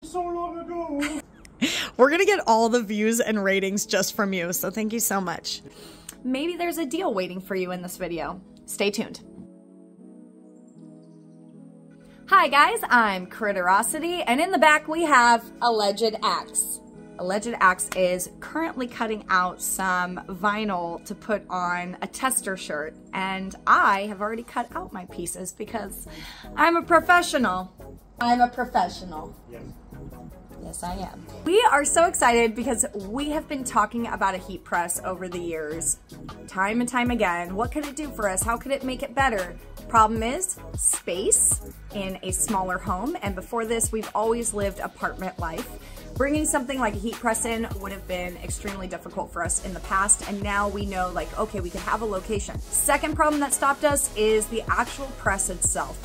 So long ago. We're gonna get all the views and ratings just from you, so thank you so much. Maybe there's a deal waiting for you in this video. Stay tuned. Hi guys, I'm Critterosity, and in the back we have Alleged Axe. Alleged Axe is currently cutting out some vinyl to put on a tester shirt, and I have already cut out my pieces because I'm a professional. I'm a professional. Yes. Yes, I am. We are so excited because we have been talking about a heat press over the years, time and time again. What could it do for us? How could it make it better? Problem is space in a smaller home, and before this, we've always lived apartment life. Bringing something like a heat press in would have been extremely difficult for us in the past, and now we know, like, okay, we could have a location. Second problem that stopped us is the actual press itself.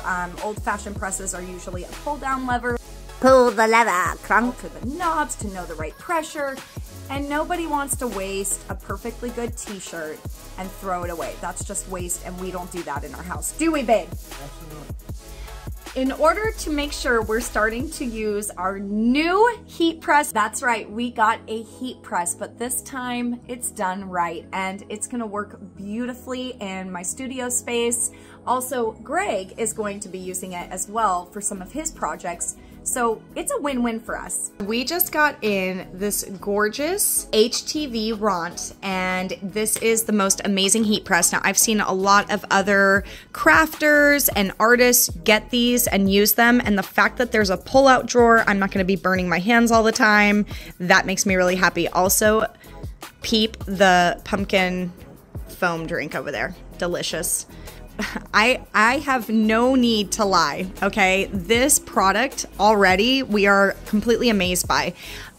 Old-fashioned presses are usually a pull-down lever. Pull the lever, crank to the knobs to know the right pressure, and nobody wants to waste a perfectly good t-shirt and throw it away. That's just waste, and we don't do that in our house. Do we, babe? Absolutely. In order to make sure we're starting to use our new heat press, that's right, we got a heat press, but this time it's done right, and it's gonna work beautifully in my studio space. Also, Greg is going to be using it as well for some of his projects. So it's a win-win for us. We just got in this gorgeous HTVRONT, and this is the most amazing heat press. Now, I've seen a lot of other crafters and artists get these and use them, and the fact that there's a pull-out drawer, I'm not gonna be burning my hands all the time. That makes me really happy. Also, peep the pumpkin foam drink over there. Delicious. I have no need to lie, okay? This product already we are completely amazed by.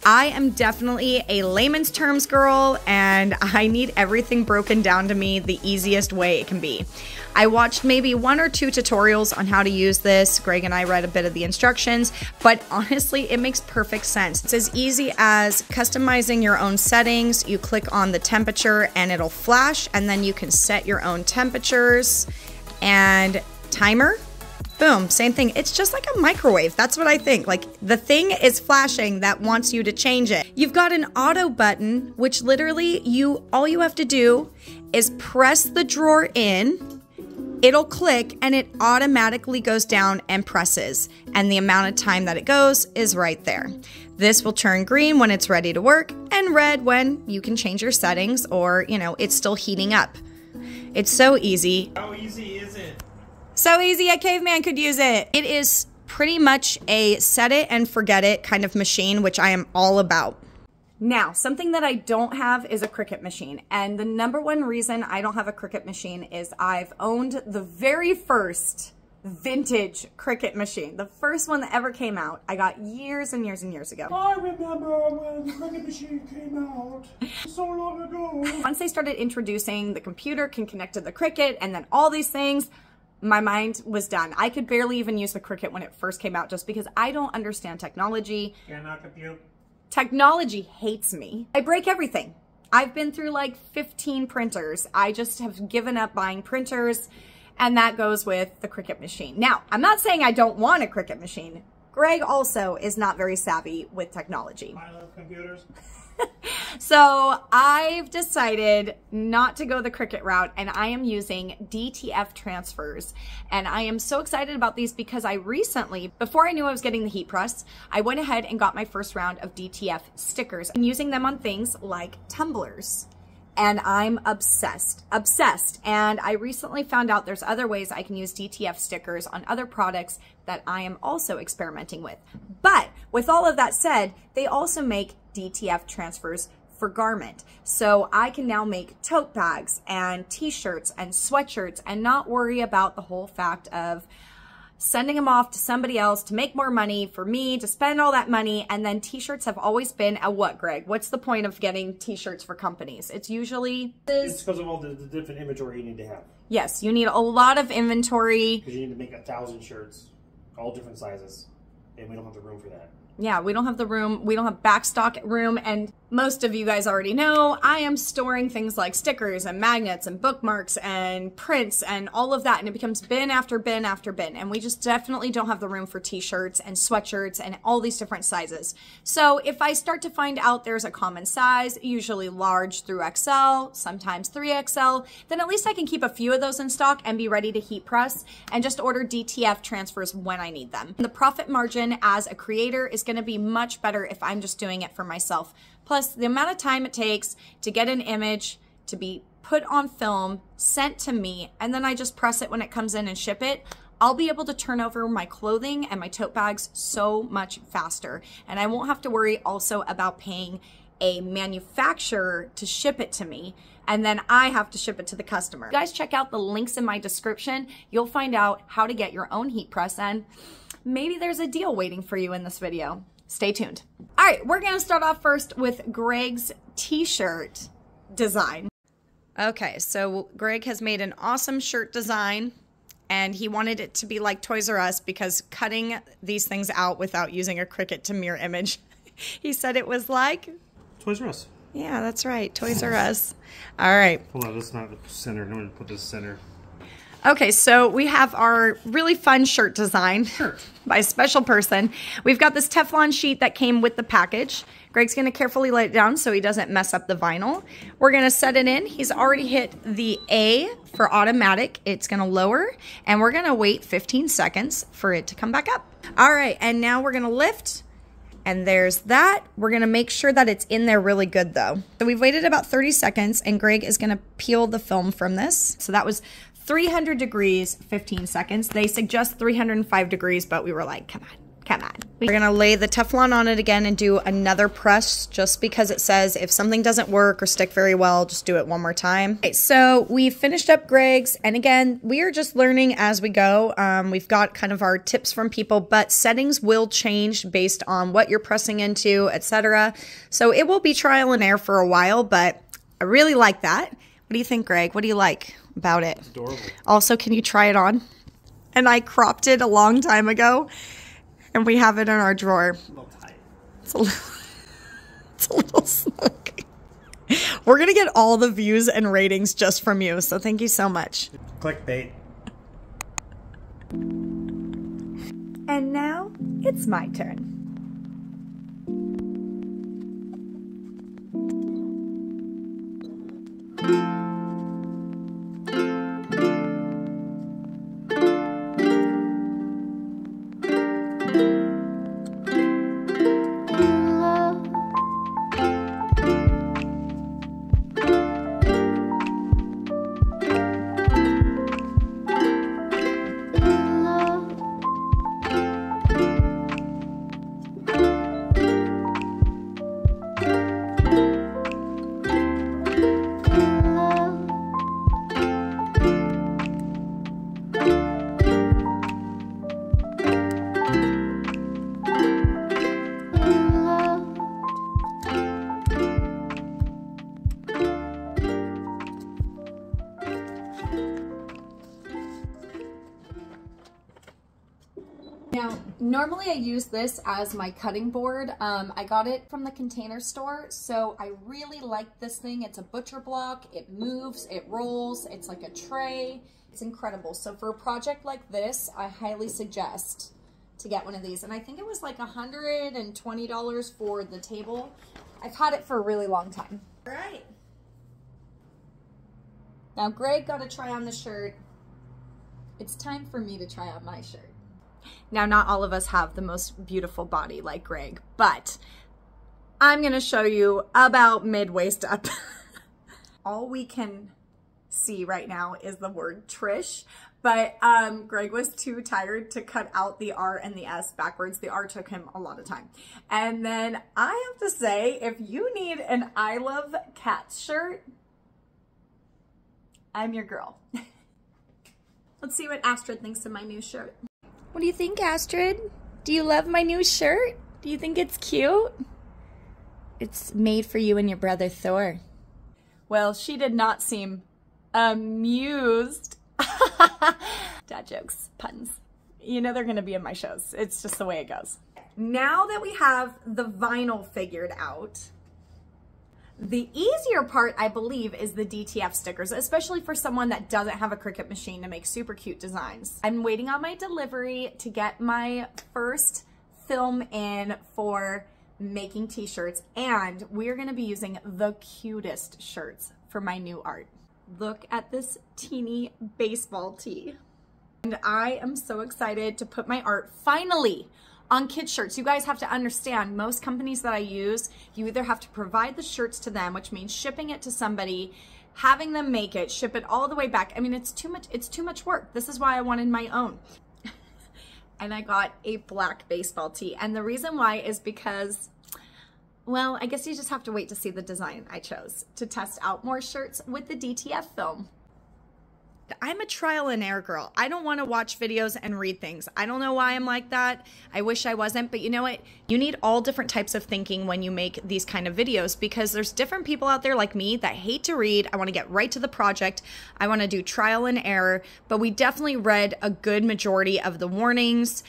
I am definitely a layman's terms girl, and I need everything broken down to me the easiest way it can be. I watched maybe 1 or 2 tutorials on how to use this. Greg and I read a bit of the instructions, but honestly, it makes perfect sense. It's as easy as customizing your own settings. You click on the temperature and it'll flash, and then you can set your own temperatures and timer. Boom, same thing. It's just like a microwave. That's what I think. Like, the thing is flashing that wants you to change it. You've got an auto button, which literally all you have to do is press the drawer in, it'll click, and it automatically goes down and presses. And the amount of time that it goes is right there. This will turn green when it's ready to work, and red when you can change your settings, or, you know, it's still heating up. It's so easy. How easy is it? So easy a caveman could use it. It is pretty much a set it and forget it kind of machine, which I am all about. Now, something that I don't have is a Cricut machine. And the #1 reason I don't have a Cricut machine is I've owned the very first vintage Cricut machine. The first one that ever came out. I got years and years and years ago. I remember when the Cricut machine came out. So long ago. Once they started introducing the computer can connect to the Cricut and then all these things, my mind was done. I could barely even use the Cricut when it first came out just because I don't understand technology. Cannot compute. Technology hates me. I break everything. I've been through like 15 printers. I just have given up buying printers, and that goes with the Cricut machine. Now, I'm not saying I don't want a Cricut machine. Greg also is not very savvy with technology. I love computers. So I've decided not to go the Cricut route, and I am using DTF transfers. And I am so excited about these because I recently, before I knew I was getting the heat press, I went ahead and got my first round of DTF stickers and using them on things like tumblers. And I'm obsessed. And I recently found out there's other ways I can use DTF stickers on other products that I am also experimenting with. But with all of that said, they also make DTF transfers for garment. So I can now make tote bags and t-shirts and sweatshirts and not worry about the whole fact of sending them off to somebody else to make more money for me to spend all that money. And then t-shirts have always been a what, Greg? What's the point of getting t-shirts for companies? It's usually... It's because of all the different inventory you need to have. Yes, you need a lot of inventory. Because you need to make 1,000 shirts, all different sizes, and we don't have the room for that. yeah, we don't have the room. We don't have backstock room. And most of you guys already know I am storing things like stickers and magnets and bookmarks and prints and all of that. And it becomes bin after bin after bin. And we just definitely don't have the room for t-shirts and sweatshirts and all these different sizes. So if I start to find out there's a common size, usually large through XL, sometimes 3XL, then at least I can keep a few of those in stock and be ready to heat press and just order DTF transfers when I need them. The profit margin as a creator is going to be much better if I'm just doing it for myself. Plus, the amount of time it takes to get an image to be put on film, sent to me, and then I just press it when it comes in and ship it, I'll be able to turn over my clothing and my tote bags so much faster. And I won't have to worry also about paying a manufacturer to ship it to me, and then I have to ship it to the customer. You guys check out the links in my description. You'll find out how to get your own heat press, and maybe there's a deal waiting for you in this video. Stay tuned. All right, we're gonna start off first with Greg's t-shirt design. Okay, so Greg has made an awesome shirt design, and he wanted it to be like Toys R Us because cutting these things out without using a Cricut to mirror image, he said it was like Toys R Us. Yeah, that's right, Toys R Us. All right. Hold on, that's not the center. I'm gonna put this center. Okay, so we have our really fun shirt design by a special person. We've got this Teflon sheet that came with the package. Greg's gonna carefully lay it down so he doesn't mess up the vinyl. We're gonna set it in. He's already hit the A for automatic. It's gonna lower, and we're gonna wait 15 seconds for it to come back up. All right, and now we're gonna lift, and there's that. We're gonna make sure that it's in there really good though. So we've waited about 30 seconds, and Greg is gonna peel the film from this. So that was 300 degrees, 15 seconds. They suggest 305 degrees, but we were like, come on. We're gonna lay the Teflon on it again and do another press just because it says if something doesn't work or stick very well, just do it one more time. Okay, so we finished up Greg's, and again, we are just learning as we go. We've got kind of our tips from people, but settings will change based on what you're pressing into, etc. So it will be trial and error for a while, but I really like that. What do you think, Greg? What do you like about it? It's adorable. Also, can you try it on? And I cropped it a long time ago, and we have it in our drawer. A little tight. It's a little snug. We're going to get all the views and ratings just from you, so thank you so much. Clickbait. And now, it's my turn. Now, normally I use this as my cutting board. I got it from the Container Store, so I really like this thing. It's a butcher block, it moves, it rolls, it's like a tray. It's incredible. So for a project like this, I highly suggest to get one of these. And I think it was like $120 for the table. I've had it for a really long time. All right. Now Greg got to try on the shirt. It's time for me to try on my shirt. Now, not all of us have the most beautiful body like Greg, but I'm gonna show you about mid-waist up. All we can see right now is the word Trish, but Greg was too tired to cut out the R and the S backwards. The R took him a lot of time. And then I have to say, if you need an I Love Cats shirt, I'm your girl. Let's see what Astrid thinks of my new shirt. What do you think, Astrid? Do you love my new shirt? Do you think it's cute? It's made for you and your brother Thor. Well, she did not seem amused. Dad jokes, puns. You know they're gonna be in my shows. It's just the way it goes. now that we have the vinyl figured out, the easier part, I believe, is the DTF stickers, especially for someone that doesn't have a Cricut machine to make super cute designs. I'm waiting on my delivery to get my first film in for making t-shirts, and we're gonna be using the cutest shirts for my new art. Look at this teeny baseball tee. And I am so excited to put my art finally on kids shirts. You guys have to understand, most companies that I use, you either have to provide the shirts to them, which means shipping it to somebody, having them make it, ship it all the way back. I mean, it's too much work. This is why I wanted my own. And I got a black baseball tee. And the reason why is because, well, I guess you just have to wait to see the design I chose to test out more shirts with the DTF film. I'm a trial and error girl. I don't want to watch videos and read things. I don't know why I'm like that. I wish I wasn't, but you know what? You need all different types of thinking when you make these kind of videos, because there's different people out there like me that hate to read. I want to get right to the project. I want to do trial and error, but we definitely read a good majority of the warnings,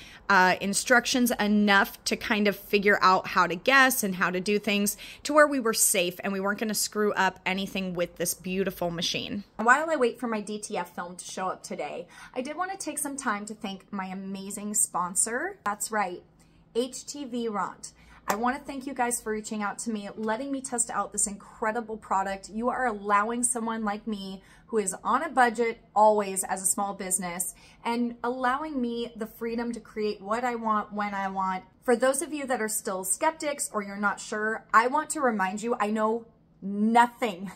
instructions, enough to kind of figure out how to guess and how to do things to where we were safe and we weren't going to screw up anything with this beautiful machine. While I wait for my DTF film to show up today, I did want to take some time to thank my amazing sponsor. That's right, HTVRONT. I want to thank you guys for reaching out to me, letting me test out this incredible product. You are allowing someone like me who is on a budget always as a small business, and allowing me the freedom to create what I want when I want. For those of you that are still skeptics or you're not sure, I want to remind you, I know nothing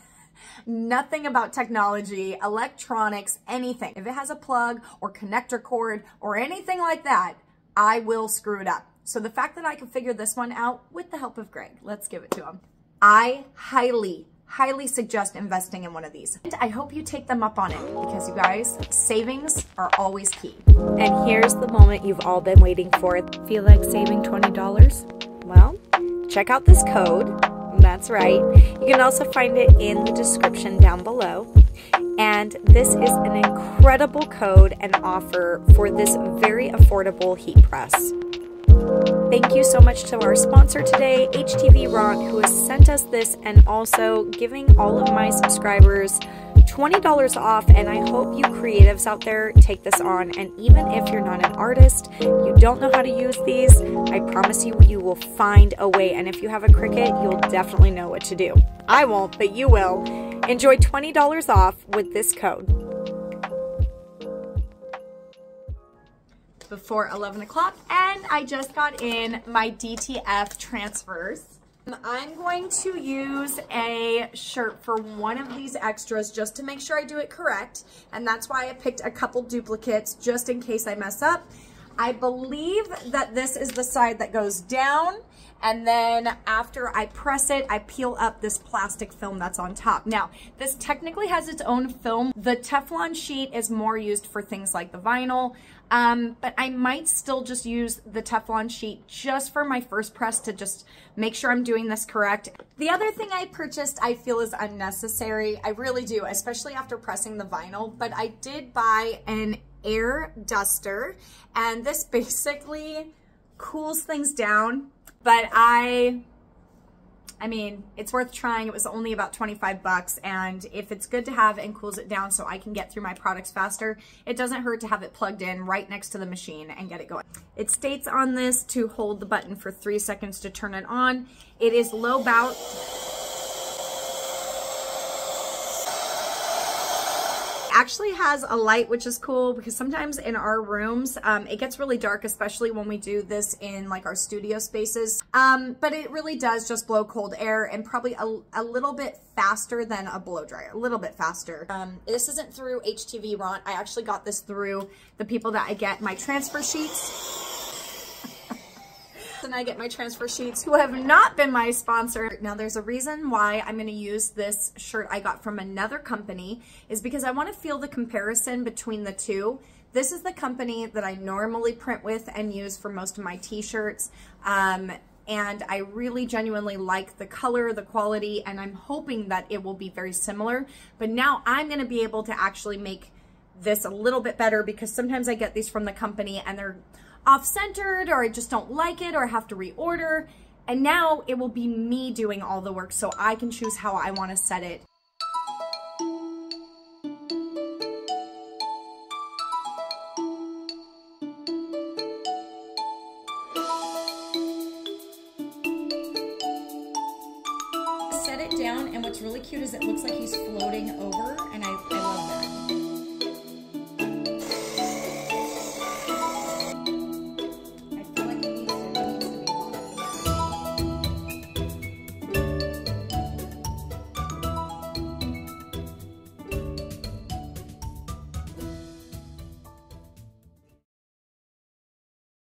about technology, electronics, anything. If it has a plug or connector cord or anything like that, I will screw it up. So the fact that I can figure this one out with the help of Greg, let's give it to him. I highly suggest investing in one of these. And I hope you take them up on it, because you guys, savings are always key. And here's the moment you've all been waiting for. Feel like saving $20? Well, check out this code. That's right. You can also find it in the description down below. And this is an incredible code and offer for this very affordable heat press. Thank you so much to our sponsor today, HTVRONT, who has sent us this and also giving all of my subscribers $20 off. And I hope you creatives out there take this on. And even if you're not an artist, you don't know how to use these, I promise you, you will find a way. And if you have a Cricut, you'll definitely know what to do. I won't, but you will. Enjoy $20 off with this code. Before 11 o'clock, and I just got in my DTF transfers. I'm going to use a shirt for one of these extras just to make sure I do it correct, and that's why I picked a couple duplicates just in case I mess up. I believe that this is the side that goes down, and then after I press it, I peel up this plastic film that's on top. Now, this technically has its own film. The Teflon sheet is more used for things like the vinyl, but I might still just use the Teflon sheet just for my first press to just make sure I'm doing this correct. The other thing I purchased I feel is unnecessary. I really do, especially after pressing the vinyl, but I did buy an air duster, and this basically cools things down. But I mean, it's worth trying. It was only about 25 bucks, and if it's good to have and cools it down so I can get through my products faster, it doesn't hurt to have it plugged in right next to the machine and get it going. It states on this to hold the button for 3 seconds to turn it on. It is low bout. Actually has a light, which is cool, because sometimes in our rooms it gets really dark, especially when we do this in like our studio spaces, but it really does just blow cold air, and probably a little bit faster than a blow dryer, a little bit faster. This isn't through HTVRONT. I actually got this through the people that I get my transfer sheets. And I get my transfer sheets, who have not been my sponsor. Now, there's a reason why I'm going to use this shirt I got from another company, is because I want to feel the comparison between the two. This is the company that I normally print with and use for most of my t-shirts, and I really genuinely like the color, the quality, and I'm hoping that it will be very similar. But now I'm going to be able to actually make this a little bit better, because sometimes I get these from the company and they're off-centered, or I just don't like it, or I have to reorder. And now it will be me doing all the work, so I can choose how I want to set it. Set it down, and what's really cute is it looks like he's floating over, and I love that. I feel like it needs to be on.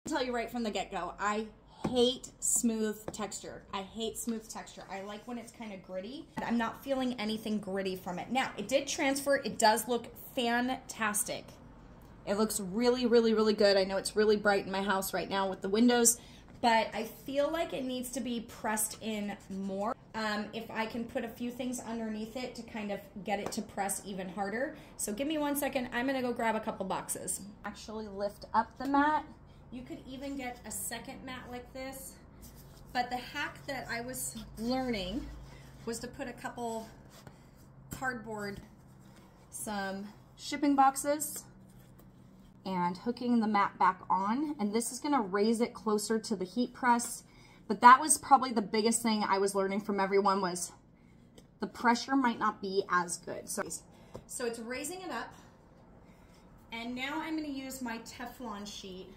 I'll tell you right from the get-go, I hate smooth texture. I hate smooth texture. I like when it's kind of gritty. I'm not feeling anything gritty from it. Now, it did transfer. It does look fantastic. It looks really, really, really good. I know it's really bright in my house right now with the windows, but I feel like it needs to be pressed in more. If I can put a few things underneath it to kind of get it to press even harder. So give me 1 second. I'm gonna go grab a couple boxes. Actually lift up the mat. You could even get a second mat like this, but the hack that I was learning was to put a couple cardboard, some shipping boxes, and hooking the mat back on, and this is gonna raise it closer to the heat press. But that was probably the biggest thing I was learning from everyone, was the pressure might not be as good. So it's raising it up, and now I'm gonna use my Teflon sheet.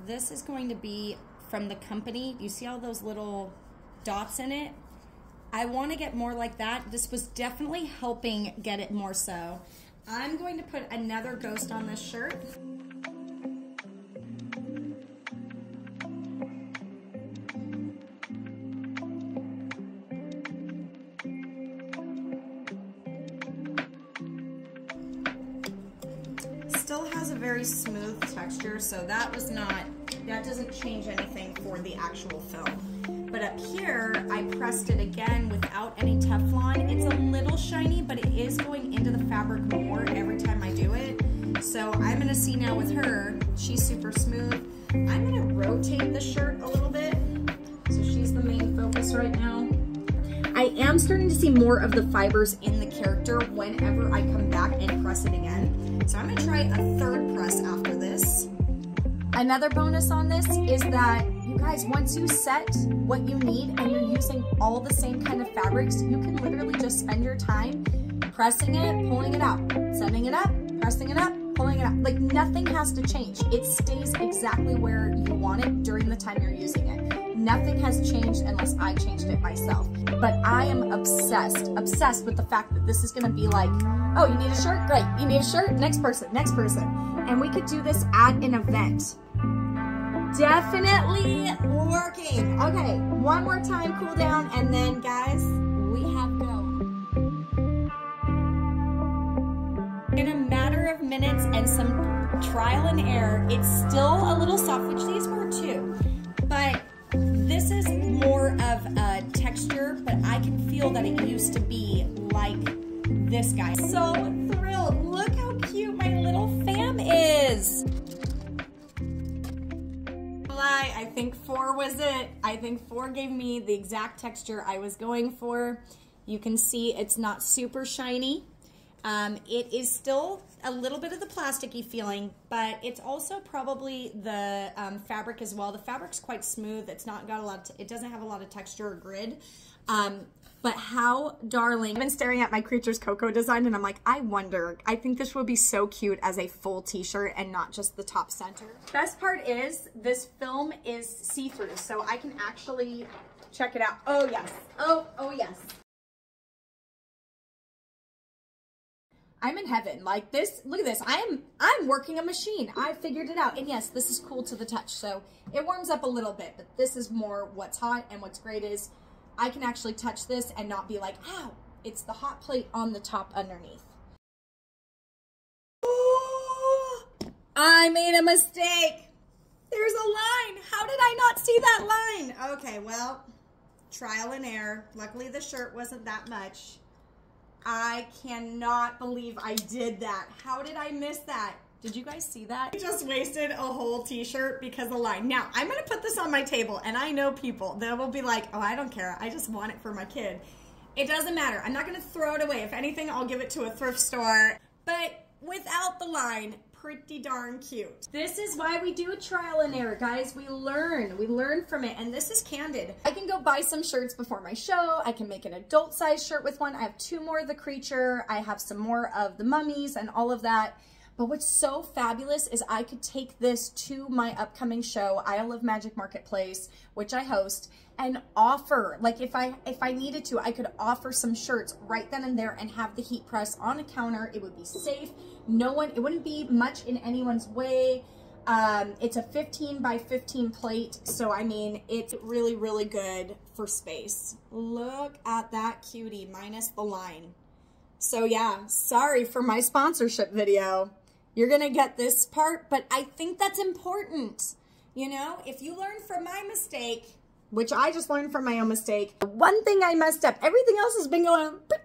This is going to be from the company. You see all those little dots in it? I want to get more like that. This was definitely helping get it more so. I'm going to put another ghost on this shirt. Still has a very smooth texture, so that doesn't change anything for the actual film. But up here, I pressed it again without any Teflon. It's a little shiny, but it is going into the fabric more every time I do it. So I'm gonna see now with her, she's super smooth. I'm gonna rotate the shirt a little bit. So she's the main focus right now. I am starting to see more of the fibers in the character whenever I come back and press it again. So I'm gonna try a third press after this. Another bonus on this is that, you guys, once you set what you need and you're using all the same kind of fabrics, you can literally just spend your time pressing it, pulling it out, setting it up, pressing it up, pulling it out. Like, nothing has to change. It stays exactly where you want it during the time you're using it. Nothing has changed unless I changed it myself. But I am obsessed with the fact that this is gonna be like, oh, you need a shirt? Great. You need a shirt? Next person, next person. And we could do this at an event. Definitely working. Okay, one more time, cool down, and then guys, we have go. In a matter of minutes and some trial and error, it's still a little soft, which these were too. But this is more of a texture, but I can feel that it used to be like this guy. So thrilled. Look how cute my little fam is. I think 4 was it. I think 4 gave me the exact texture I was going for. You can see it's not super shiny. It is still a little bit of the plasticky feeling, but it's also probably the fabric as well. The fabric's quite smooth. It's not got a lot. It doesn't have a lot of texture or grid. But how darling. I've been staring at my Creatures Coco design and I'm like, I wonder, I think this would be so cute as a full t-shirt and not just the top center. Best part is this film is see-through, so I can actually check it out. Oh yes, oh yes. I'm in heaven. Like this, look at this. I'm working a machine. I figured it out. And yes, this is cool to the touch. So it warms up a little bit, but this is more what's hot. And what's great is I can actually touch this and not be like, ow, it's the hot plate on the top underneath. Ooh, I made a mistake. There's a line. How did I not see that line? Okay, well, trial and error. Luckily the shirt wasn't that much. I cannot believe I did that. How did I miss that? Did you guys see that? I just wasted a whole t-shirt because of the line. Now, I'm gonna put this on my table, and I know people that will be like, oh, I don't care. I just want it for my kid. It doesn't matter. I'm not gonna throw it away. If anything, I'll give it to a thrift store. But without the line, pretty darn cute. This is why we do a trial and error, guys. We learn from it, and this is candid. I can go buy some shirts before my show. I can make an adult size shirt with one. I have 2 more of the creature. I have some more of the mummies and all of that. But what's so fabulous is I could take this to my upcoming show, Isle of Magic Marketplace, which I host, and offer, like if I needed to, I could offer some shirts right then and there and have the heat press on a counter. It would be safe. It wouldn't be much in anyone's way. It's a 15 by 15 plate. So, I mean, it's really, really good for space. Look at that cutie minus the line. So yeah, sorry for my sponsorship video. You're gonna get this part, but I think that's important. You know, if you learn from my mistake, which I just learned from my own mistake, one thing I messed up, everything else has been going pretty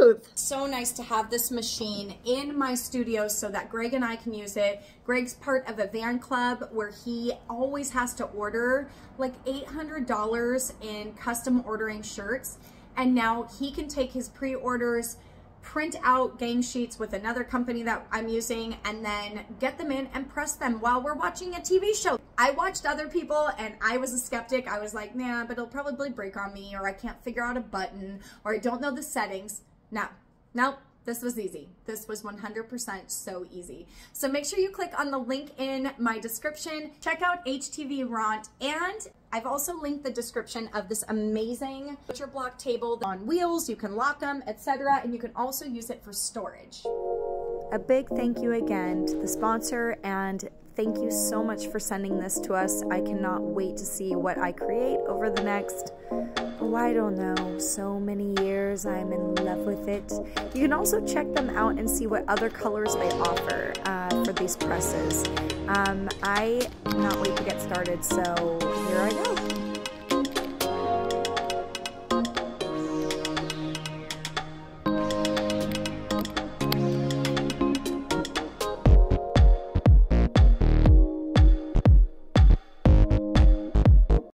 smooth. So nice to have this machine in my studio so that Greg and I can use it. Greg's part of a van club where he always has to order like $800 in custom ordering shirts. And now he can take his pre-orders, print out gang sheets with another company that I'm using, and then get them in and press them while we're watching a TV show. I watched other people and I was a skeptic. I was like, nah, but it'll probably break on me, or I can't figure out a button, or I don't know the settings. No, this was easy. This was 100% so easy. So make sure you click on the link in my description. Check out HTVRONT, and I've also linked the description of this amazing butcher block table on wheels. You can lock them, etc., and you can also use it for storage. A big thank you again to the sponsor, and thank you so much for sending this to us. I cannot wait to see what I create over the next, oh, I don't know, so many years. I'm in love with it. You can also check them out and see what other colors they offer for these presses. I cannot wait to get started, so here I go.